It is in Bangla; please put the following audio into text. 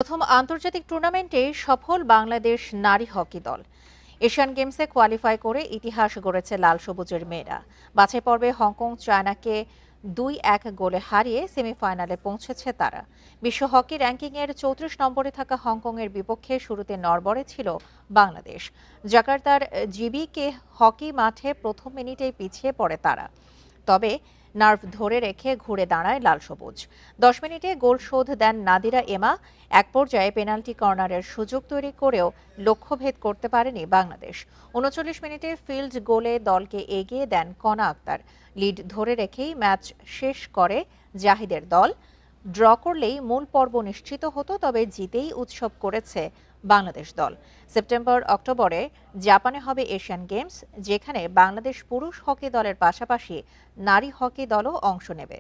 প্রথম আন্তর্জাতিক টুর্নামেন্টে সফল বাংলাদেশ নারী হকি দল। এশিয়ান গেমসে কোয়ালিফাই করে ইতিহাস গড়েছে লাল সবুজের মেয়েরা। বাছাই পর্বে হংকং চায়নাকে ২-১ গোলে হারিয়ে সেমিফাইনালে পৌঁছেছে তারা। বিশ্ব হকি র্যাঙ্কিংয়ের ৩৪ নম্বরে থাকা হংকংয়ের বিপক্ষে শুরুতে নড়বড়ে ছিল বাংলাদেশ। জাকার্তার জিবিকে হকি মাঠে প্রথম মিনিটেই পিছিয়ে পড়ে তারা। তবে নার্ভ ধরে রেখে ঘুরে দাঁড়ায় লাল সবুজ। ১০ মিনিটে গোল শোধ দেন নাদিরা এমা। এক পর্যায়ে পেনাল্টি কর্নারের সুযোগ তৈরি করেও লক্ষ্যভেদ করতে পারেনি বাংলাদেশ। ৩৯ মিনিটে ফিল্ড গোলে দলকে এগিয়ে দেন কণা আক্তার। লিড ধরে রেখেই ম্যাচ শেষ করে জাহিদের দল। ড্র করলেই মূল পর্ব নিশ্চিত হতো, তবে জিতেই উৎসব করেছে বাংলাদেশ দল। সেপ্টেম্বর-অক্টোবরে জাপানে হবে এশিয়ান গেমস, যেখানে বাংলাদেশ পুরুষ হকি দলের পাশাপাশি নারী হকি দলও অংশ নেবে।